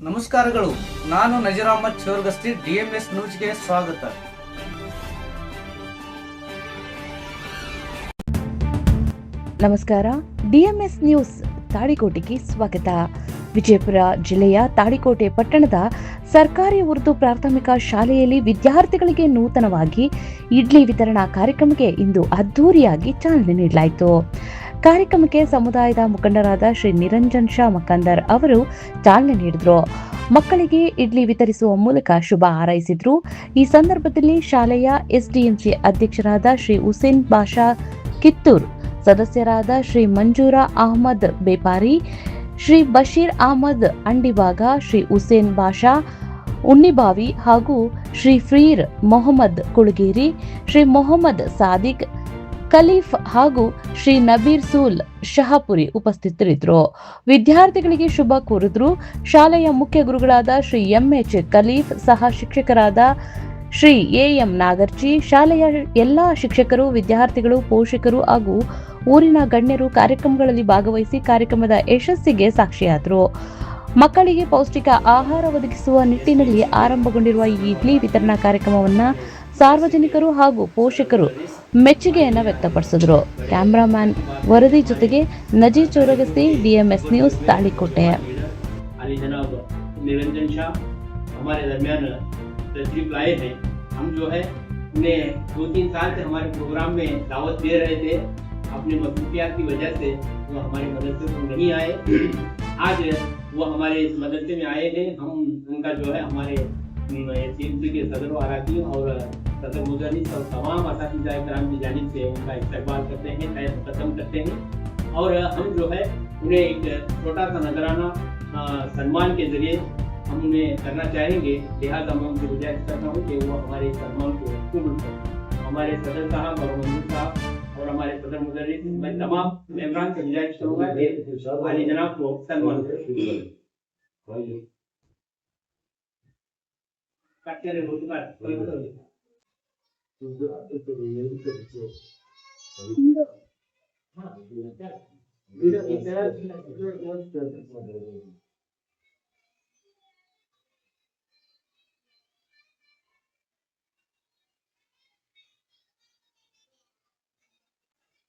ನಮಸ್ಕಾರಗಳು. ನಾನು ನಜೀರ್ ಅಹಮದ್ ಚೋರ್ಗಸ್ತಿ, DMS ನ್ಯೂಸ್ಗೆ ಸ್ವಾಗತ. ನಮಸ್ಕಾರ. DMS ನ್ಯೂಸ್ ತಾಳಿಕೋಟೆಗೆ ಸ್ವಾಗತ. ವಿಜಯಪುರ ಜಿಲ್ಲೆಯ ತಾಳಿಕೋಟೆ ಪಟ್ಟಣದ ಸರ್ಕಾರಿ ಉರ್ದು ಪ್ರಾಥಮಿಕ ಶಾಲೆಯಲ್ಲಿ ವಿದ್ಯಾರ್ಥಿಗಳಿಗೆ ನೂತನವಾಗಿ ಇಡ್ಲಿ ವಿತರಣಾ ಕಾರ್ಯಕ್ರಮಕ್ಕೆ ಇಂದು ಅದ್ದೂರಿಯಾಗಿ ಚಾಲನೆ ನೀಡಲಾಯಿತು. ಕಾರ್ಯಕ್ರಮಕ್ಕೆ ಸಮುದಾಯದ ಮುಖಂಡರಾದ ಶ್ರೀ ನಿರಂಜನ್ ಶಾ ಮಕ್ಕಂದರ್ ಅವರು ಚಾಲನೆ ನೀಡಿದರು. ಮಕ್ಕಳಿಗೆ ಇಡ್ಲಿ ವಿತರಿಸುವ ಮೂಲಕ ಶುಭ ಹಾರೈಸಿದ್ರು. ಈ ಸಂದರ್ಭದಲ್ಲಿ ಶಾಲೆಯ SDMC ಅಧ್ಯಕ್ಷರಾದ ಶ್ರೀ ಹುಸೇನ್ ಬಾಷಾ ಕಿತ್ತೂರ್, ಸದಸ್ಯರಾದ ಶ್ರೀ ಮಂಜೂರಾ ಅಹಮದ್ ಬೇಪಾರಿ, ಶ್ರೀ ಬಶೀರ್ ಅಹಮದ್ ಅಂಡಿಭಾಗ, ಶ್ರೀ ಹುಸೇನ್ ಬಾಷಾ ಉಣ್ಣಿಬಾವಿ ಹಾಗೂ ಶ್ರೀ ಫೀರ್ ಮೊಹಮ್ಮದ್ ಕುಳಗೇರಿ, ಶ್ರೀ ಮೊಹಮ್ಮದ್ ಸಾದಿಕ್ ಖಲೀಫ್ ಹಾಗೂ ಶ್ರೀ ನಬೀರ್ ಸೂಲ್ ಶಹಾಪುರಿ ಉಪಸ್ಥಿತರಿದ್ದರು. ವಿದ್ಯಾರ್ಥಿಗಳಿಗೆ ಶುಭ ಕೋರಿದ್ರು. ಶಾಲೆಯ ಮುಖ್ಯ ಗುರುಗಳಾದ ಶ್ರೀ MH ಖಲೀಫ್, ಸಹ ಶಿಕ್ಷಕರಾದ ಶ್ರೀ AM ನಾಗರ್ಜಿ, ಶಾಲೆಯ ಎಲ್ಲಾ ಶಿಕ್ಷಕರು, ವಿದ್ಯಾರ್ಥಿಗಳು, ಪೋಷಕರು ಹಾಗೂ ಊರಿನ ಗಣ್ಯರು ಕಾರ್ಯಕ್ರಮಗಳಲ್ಲಿ ಭಾಗವಹಿಸಿ ಕಾರ್ಯಕ್ರಮದ ಯಶಸ್ಸಿಗೆ ಸಾಕ್ಷಿಯಾದರು. ಮಕ್ಕಳಿಗೆ ಪೌಷ್ಟಿಕ ಆಹಾರ ಒದಗಿಸುವ ನಿಟ್ಟಿನಲ್ಲಿ ಆರಂಭಗೊಂಡಿರುವ ಈ ಇಡ್ಲಿ ವಿತರಣಾ ಕಾರ್ಯಕ್ರಮವನ್ನು ಸಾರ್ವಜನಿಕರು ಹಾಗೂ ಪೋಷಕರು ಮೆಚ್ಚುಗೆಯನ್ನು ವ್ಯಕ್ತಪಡಿಸಿದರು. ಕ್ಯಾಮರಾಮ್ಯಾನ್ ವರದಿ ಜೊತೆಗೆ ನಜೀರ್ ಚೋರಗಸ್ತಿ, DMS ನ್ಯೂಸ್ तालीकोटे। जनाब निरंजन शाह हमारे दरमियान तशरीफ लाए थे। हम जो है उन्हें 2-3 साल से हमारे प्रोग्राम में दावत दे रहे थे, अपनी मसरूफियात की वजह से वो हमारे मदरसे में नहीं आए। आज वो हमारे इस मदरसे में आए हैं। हम उनका जो है हमारे CMC के सदर अराकीन और सदर मुदर्रिस और तमाम असातिज़ा इकराम की जानिब से उनका इस्तकबाल करते हैं, खैर मुक़द्दम करते हैं। और हम जो है उन्हें एक छोटा सा नजराना सम्मान के जरिए हम उन्हें करना चाहेंगे। लिहाजा मैं उनसे गुजारिश करता हूँ कि वो हमारे सम्मान को कबूल करें। हमारे सदर साहब और मंजूर साहब और हमारे सदर मुदर्रिस, मैं तमाम मेहमान से गुजारिश करूँगा अली जनाब को सम्मान करें।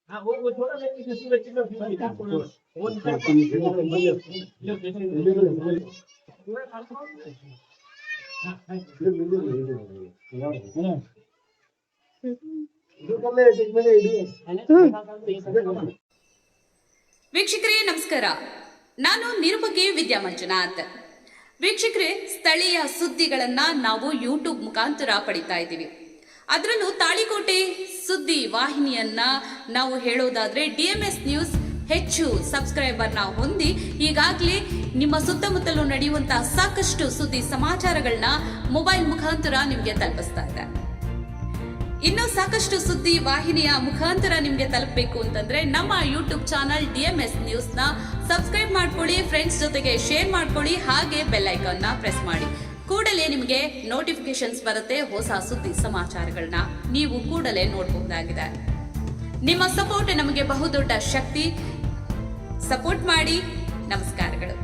हाँ वो थोड़ा सा ವೀಕ್ಷಕರೇ ನಮಸ್ಕಾರ. ನಾನು ನಿರುಪಗೆ ವಿದ್ಯಾ ಮಂಜುನಾಥ್. ವೀಕ್ಷಕರೇ, ಸ್ಥಳೀಯ ಸುದ್ದಿಗಳನ್ನ ನಾವು ಯೂಟ್ಯೂಬ್ ಮುಖಾಂತರ ಪಡಿತಾ ಇದ್ದೀವಿ. ಅದರಲ್ಲೂ ತಾಳಿಕೋಟೆ ಸುದ್ದಿ ವಾಹಿನಿಯನ್ನ ನಾವು ಹೇಳೋದಾದ್ರೆ DMS ನ್ಯೂಸ್ ಹೆಚ್ಚು ಸಬ್ಸ್ಕ್ರೈಬರ್ನ ಹೊಂದಿ ಈಗಾಗಲೇ ನಿಮ್ಮ ಸುತ್ತಮುತ್ತಲೂ ನಡೆಯುವಂತಹ ಸಾಕಷ್ಟು ಸುದ್ದಿ ಸಮಾಚಾರಗಳನ್ನ ಮೊಬೈಲ್ ಮುಖಾಂತರ ನಿಮಗೆ ತಲುಪಿಸ್ತಾ ಇದೆ. ಇನ್ನೂ ಸಾಕಷ್ಟು ಸುದ್ದಿ ವಾಹಿನಿಯ ಮುಖಾಂತರ ನಿಮಗೆ ತಲುಪಬೇಕು ಅಂತಂದ್ರೆ ನಮ್ಮ ಯೂಟ್ಯೂಬ್ ಚಾನಲ್ DMS ನ್ಯೂಸ್ ನ ಸಬ್ಸ್ಕ್ರೈಬ್ ಮಾಡ್ಕೊಳ್ಳಿ, ಫ್ರೆಂಡ್ಸ್ ಜೊತೆಗೆ ಶೇರ್ ಮಾಡ್ಕೊಳ್ಳಿ, ಹಾಗೆ ಬೆಲ್ ಐಕಾನ್ ನ ಪ್ರೆಸ್ ಮಾಡಿ. ಕೂಡಲೇ ನಿಮಗೆ ನೋಟಿಫಿಕೇಶನ್ಸ್ ಬರುತ್ತೆ. ಹೊಸ ಸುದ್ದಿ ಸಮಾಚಾರಗಳನ್ನ ನೀವು ಕೂಡಲೇ ನೋಡಬಹುದಾಗಿದೆ. ನಿಮ್ಮ ಸಪೋರ್ಟ್ ನಮಗೆ ಬಹುದೊಡ್ಡ ಶಕ್ತಿ. ಸಪೋರ್ಟ್ ಮಾಡಿ. ನಮಸ್ಕಾರಗಳು.